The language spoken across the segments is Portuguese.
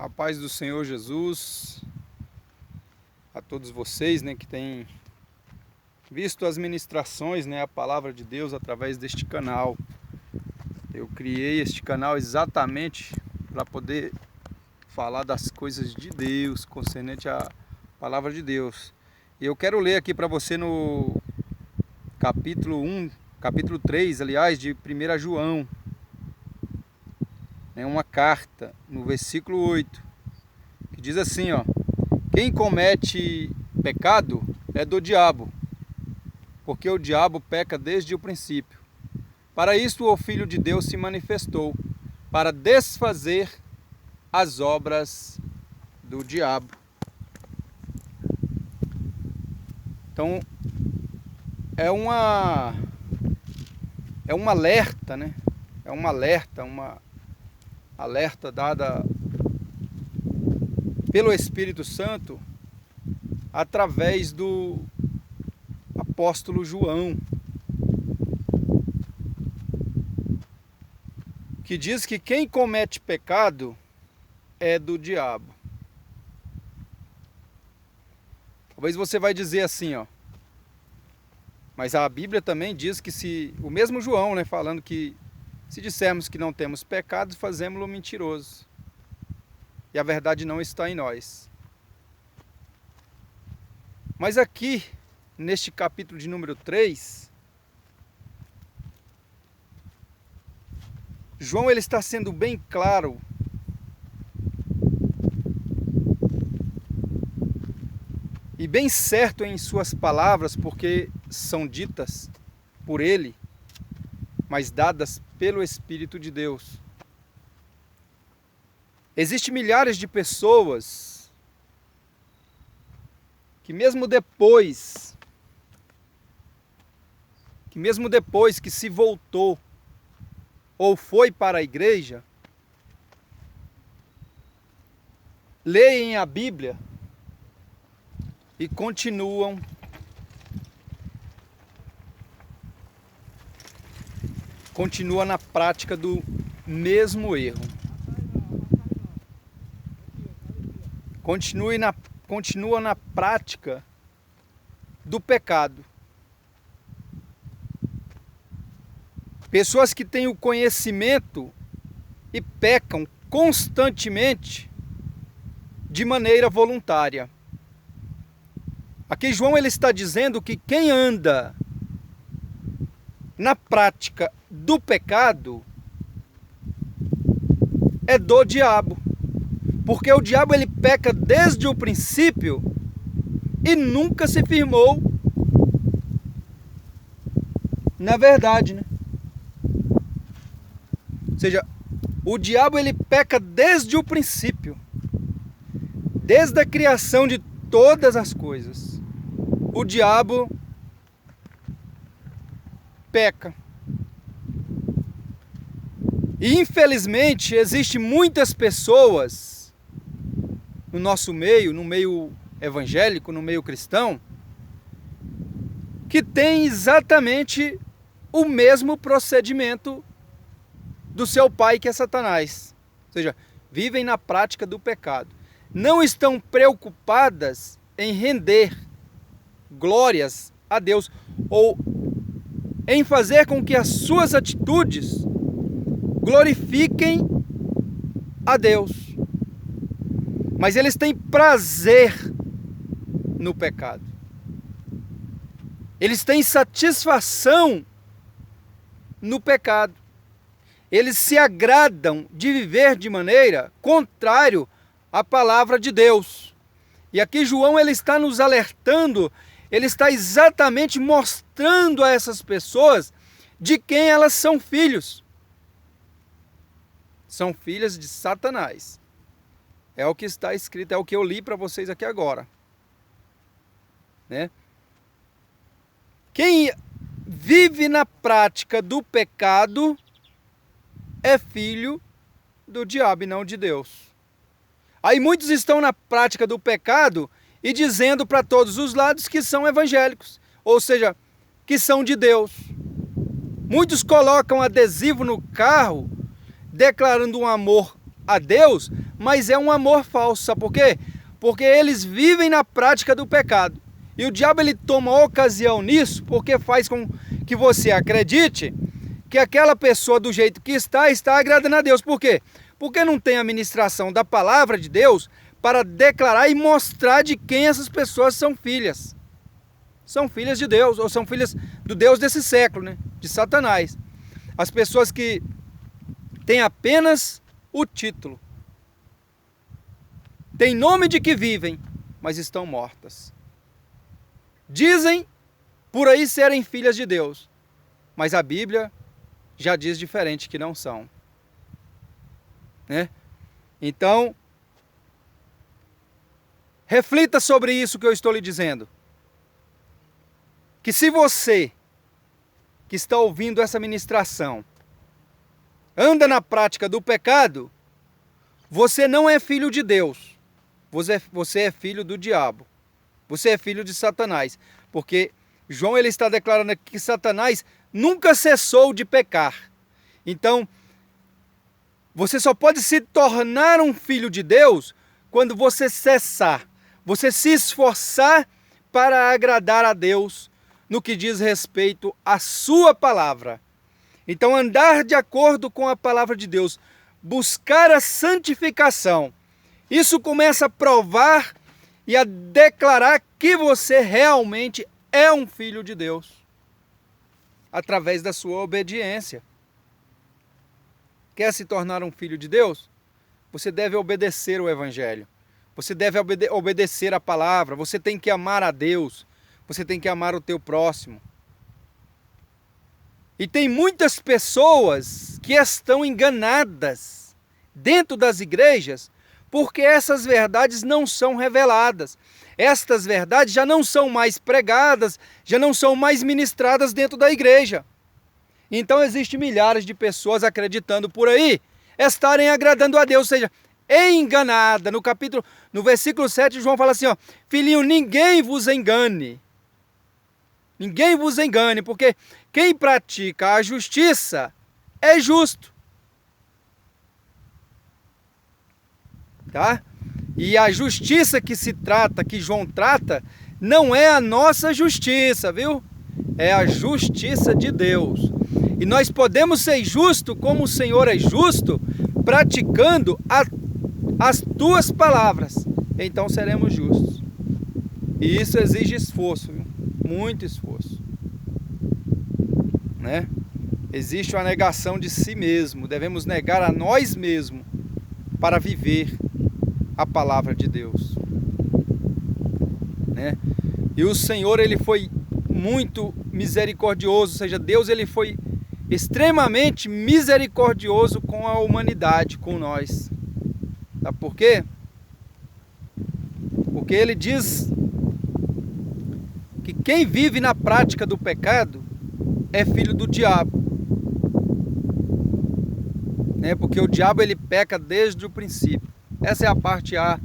A paz do Senhor Jesus a todos vocês, que têm visto as ministrações, a palavra de Deus através deste canal. Eu criei este canal exatamente para poder falar das coisas de Deus, concernente à palavra de Deus. E eu quero ler aqui para você no capítulo 3, aliás, de 1 João. É uma carta, no versículo 8, que diz assim, quem comete pecado é do diabo, porque o diabo peca desde o princípio. Para isto o Filho de Deus se manifestou, para desfazer as obras do diabo. Então, é um alerta, É um alerta dada pelo Espírito Santo através do apóstolo João, que diz que quem comete pecado é do diabo. Talvez você vai dizer assim, mas a Bíblia também diz que o mesmo João, falando que se dissermos que não temos pecado, fazemos-lo mentiroso. E a verdade não está em nós. Mas aqui, neste capítulo de número 3, João ele está sendo bem claro e bem certo em suas palavras, porque são ditas por ele, mas dadas pelo Espírito de Deus. Existem milhares de pessoas que mesmo depois que se voltou ou foi para a igreja, leem a Bíblia e continua na prática do mesmo erro. Continua na prática do pecado. Pessoas que têm o conhecimento e pecam constantemente de maneira voluntária. Aqui João ele está dizendo que quem anda na prática do pecado é do diabo. Porque o diabo ele peca desde o princípio e nunca se firmou na verdade, Ou seja, o diabo ele peca desde o princípio, desde a criação de todas as coisas. O diabo peca. E infelizmente existem muitas pessoas no nosso meio, no meio evangélico, no meio cristão, que tem exatamente o mesmo procedimento do seu pai, que é Satanás. Ou seja, vivem na prática do pecado. Não estão preocupadas em render glórias a Deus ou em fazer com que as suas atitudes glorifiquem a Deus. Mas eles têm prazer no pecado. Eles têm satisfação no pecado. Eles se agradam de viver de maneira contrária à palavra de Deus. E aqui João ele está nos alertando, ele está exatamente mostrando a essas pessoas de quem elas são filhos. São filhas de Satanás. É o que está escrito, é o que eu li para vocês aqui agora. Quem vive na prática do pecado é filho do diabo e não de Deus. Aí muitos estão na prática do pecado e dizendo para todos os lados que são evangélicos, ou seja, que são de Deus. Muitos colocam adesivo no carro declarando um amor a Deus, mas é um amor falso. Sabe por quê? Porque eles vivem na prática do pecado. E o diabo ele toma ocasião nisso, porque faz com que você acredite que aquela pessoa do jeito que está agradando a Deus. Por quê? Porque não tem a ministração da palavra de Deus para declarar e mostrar de quem essas pessoas são filhas. São filhas de Deus, ou são filhas do Deus desse século, né? De Satanás. As pessoas que têm apenas o título. Têm nome de que vivem, mas estão mortas. Dizem por aí serem filhas de Deus, mas a Bíblia já diz diferente, que não são. Né? Então, reflita sobre isso que eu estou lhe dizendo. Que se você que está ouvindo essa ministração anda na prática do pecado, você não é filho de Deus. Você é filho do diabo. Você é filho de Satanás. Porque João ele está declarando aqui que Satanás nunca cessou de pecar. Então, você só pode se tornar um filho de Deus quando você cessar, você se esforçar para agradar a Deus no que diz respeito à sua palavra. Então, andar de acordo com a palavra de Deus, buscar a santificação, isso começa a provar e a declarar que você realmente é um filho de Deus, através da sua obediência. Quer se tornar um filho de Deus? Você deve obedecer o Evangelho. Você deve obedecer a palavra. Você tem que amar a Deus. Você tem que amar o teu próximo. E tem muitas pessoas que estão enganadas dentro das igrejas porque essas verdades não são reveladas. Estas verdades já não são mais pregadas, já não são mais ministradas dentro da igreja. Então existem milhares de pessoas acreditando por aí, estarem agradando a Deus, ou seja, enganada. No versículo 7, João fala assim, ó, filhinho, ninguém vos engane. Ninguém vos engane, porque quem pratica a justiça é justo. Tá? E a justiça que se trata, que João trata, não é a nossa justiça, viu? É a justiça de Deus. E nós podemos ser justos como o Senhor é justo, praticando as tuas palavras. Então seremos justos. E isso exige esforço, viu? Muito esforço. Né? Existe uma negação de si mesmo. Devemos negar a nós mesmos para viver a palavra de Deus. Né? E o Senhor, ele foi muito misericordioso, ou seja, Deus ele foi extremamente misericordioso com a humanidade, com nós. Sabe por quê? Porque ele diz que quem vive na prática do pecado é filho do diabo. Porque o diabo ele peca desde o princípio. Essa é a parte A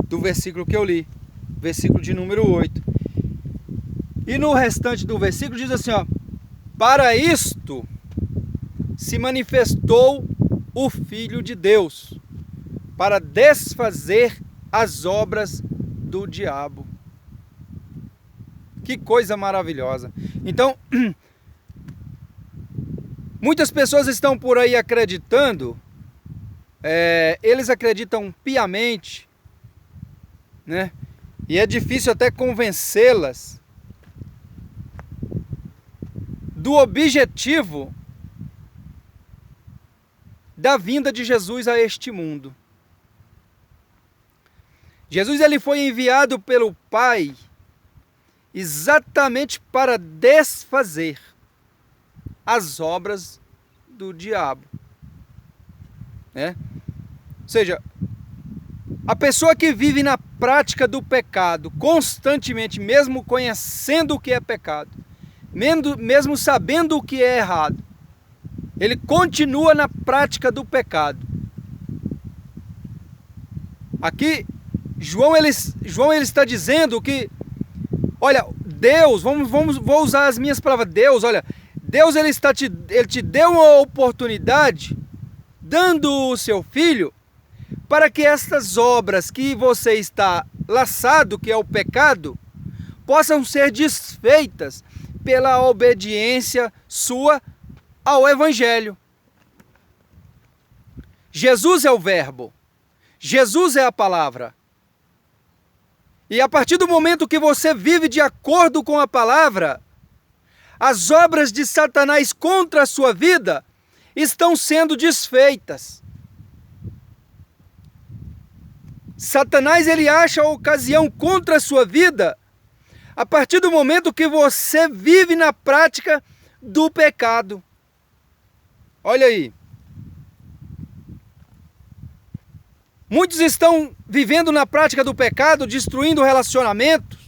do versículo que eu li, versículo de número 8. E no restante do versículo diz assim, ó, para isto se manifestou o Filho de Deus, para desfazer as obras do diabo. Que coisa maravilhosa. Então, muitas pessoas estão por aí acreditando, eles acreditam piamente, né? E é difícil até convencê-las do objetivo da vinda de Jesus a este mundo. Jesus ele foi enviado pelo Pai exatamente para desfazer as obras do diabo. Ou seja, a pessoa que vive na prática do pecado constantemente, mesmo conhecendo o que é pecado, mesmo sabendo o que é errado, ele continua na prática do pecado. Aqui, João ele está dizendo que, olha, Deus, vou usar as minhas palavras, Deus ele te deu uma oportunidade, dando o seu filho para que estas obras que você está laçado, que é o pecado, possam ser desfeitas pela obediência sua ao Evangelho. Jesus é o Verbo, Jesus é a palavra. E a partir do momento que você vive de acordo com a palavra, as obras de Satanás contra a sua vida estão sendo desfeitas. Satanás, ele acha a ocasião contra a sua vida a partir do momento que você vive na prática do pecado. Olha aí. Muitos estão vivendo na prática do pecado, destruindo relacionamentos,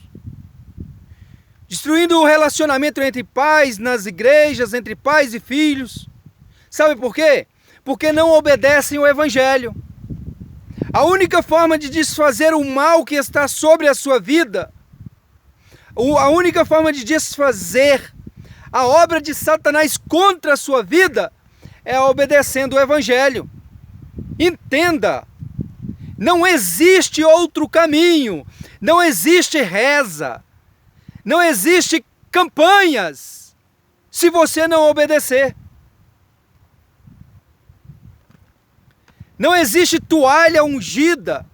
destruindo o relacionamento entre pais, nas igrejas, entre pais e filhos. Sabe por quê? Porque não obedecem o Evangelho. A única forma de desfazer o mal que está sobre a sua vida, a única forma de desfazer a obra de Satanás contra a sua vida, é obedecendo o Evangelho. Entenda! Não existe outro caminho, não existe reza, não existe campanhas se você não obedecer. Não existe toalha ungida,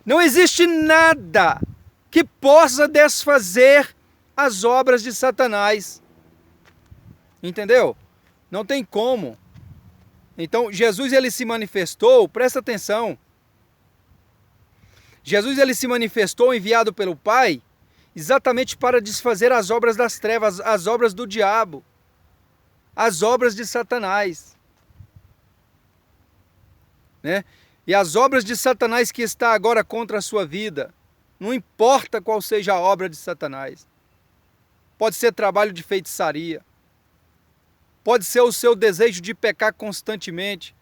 não existe nada que possa desfazer as obras de Satanás. Entendeu? Não tem como. Então Jesus, ele se manifestou, presta atenção. Jesus, ele se manifestou enviado pelo Pai exatamente para desfazer as obras das trevas, as obras do diabo, as obras de Satanás, né? E as obras de Satanás que está agora contra a sua vida, não importa qual seja a obra de Satanás. Pode ser trabalho de feitiçaria, pode ser o seu desejo de pecar constantemente,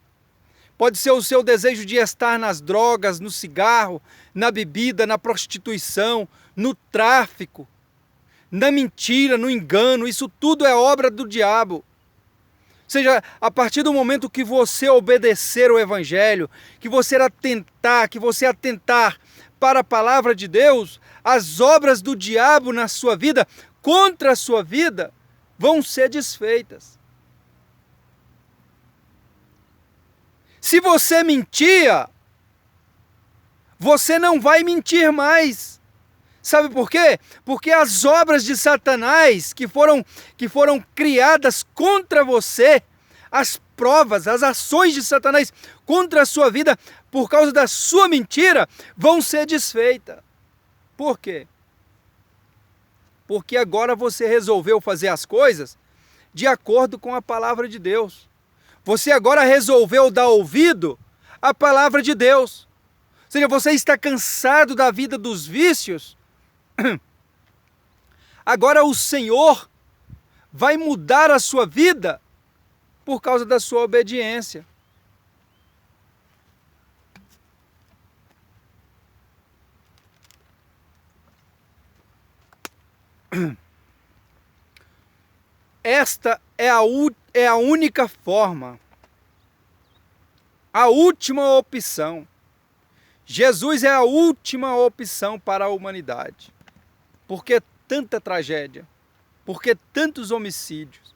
pode ser o seu desejo de estar nas drogas, no cigarro, na bebida, na prostituição, no tráfico, na mentira, no engano. Isso tudo é obra do diabo. Ou seja, a partir do momento que você obedecer o Evangelho, que você atentar para a palavra de Deus, as obras do diabo na sua vida, contra a sua vida, vão ser desfeitas. Se você mentia, você não vai mentir mais. Sabe por quê? Porque as obras de Satanás que foram criadas contra você, as provas, as ações de Satanás contra a sua vida, por causa da sua mentira, vão ser desfeitas. Por quê? Porque agora você resolveu fazer as coisas de acordo com a palavra de Deus. Você agora resolveu dar ouvido à palavra de Deus. Ou seja, você está cansado da vida dos vícios. Agora o Senhor vai mudar a sua vida por causa da sua obediência. Esta é a única forma, a última opção. Jesus é a última opção para a humanidade. Por que tanta tragédia? Por que tantos homicídios?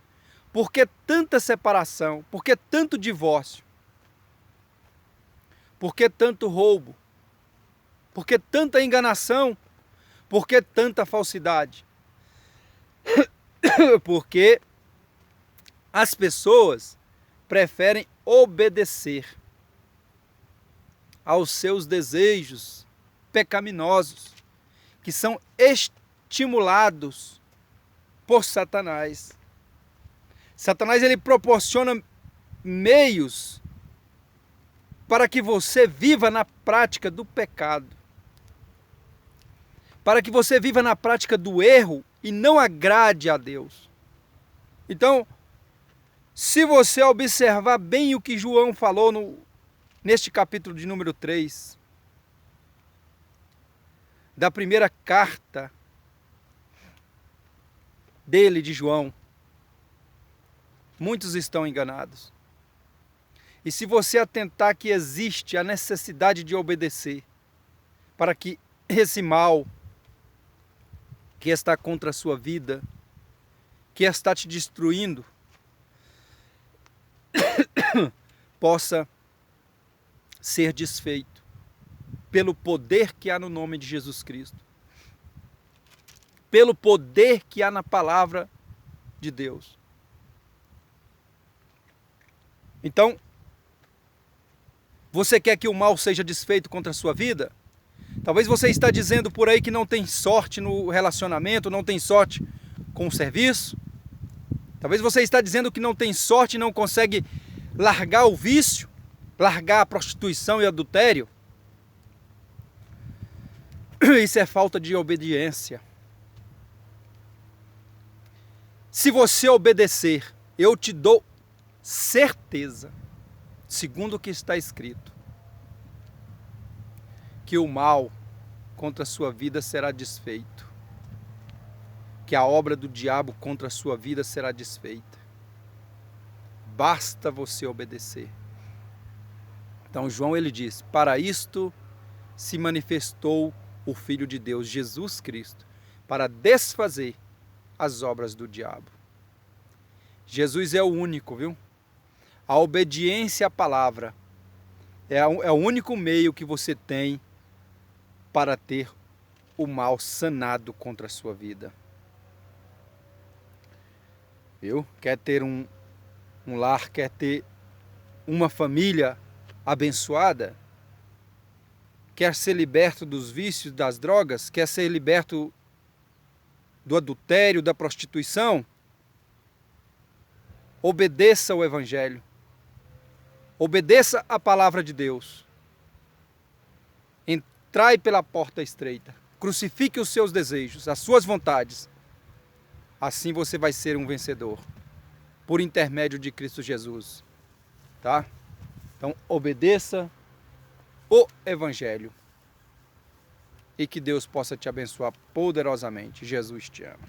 Por que tanta separação? Por que tanto divórcio? Por que tanto roubo? Por que tanta enganação? Por que tanta falsidade? Porque as pessoas preferem obedecer aos seus desejos pecaminosos, que são estimulados por Satanás. Satanás, ele proporciona meios para que você viva na prática do pecado, para que você viva na prática do erro e não agrade a Deus. Então, se você observar bem o que João falou neste capítulo de número 3, da primeira carta dele, de João, muitos estão enganados. E se você atentar que existe a necessidade de obedecer, para que esse mal que está contra a sua vida, que está te destruindo, possa ser desfeito pelo poder que há no nome de Jesus Cristo, pelo poder que há na palavra de Deus. Então, você quer que o mal seja desfeito contra a sua vida? Talvez você está dizendo por aí que não tem sorte no relacionamento, não tem sorte com o serviço. Talvez você está dizendo que não tem sorte e não consegue largar o vício, largar a prostituição e adultério. Isso é falta de obediência. Se você obedecer, eu te dou certeza, segundo o que está escrito, que o mal contra a sua vida será desfeito, que a obra do diabo contra a sua vida será desfeita. Basta você obedecer. Então João ele diz, para isto se manifestou o Filho de Deus, Jesus Cristo, para desfazer as obras do diabo. Jesus é o único, viu? A obediência à palavra é o único meio que você tem para ter o mal sanado contra a sua vida. Viu? Quer ter um lar, quer ter uma família abençoada? Quer ser liberto dos vícios, das drogas? Quer ser liberto do adultério, da prostituição? Obedeça ao Evangelho. Obedeça a palavra de Deus. Entrai pela porta estreita. Crucifique os seus desejos, as suas vontades. Assim você vai ser um vencedor. Por intermédio de Cristo Jesus. Tá? Então, obedeça o Evangelho. E que Deus possa te abençoar poderosamente. Jesus te ama.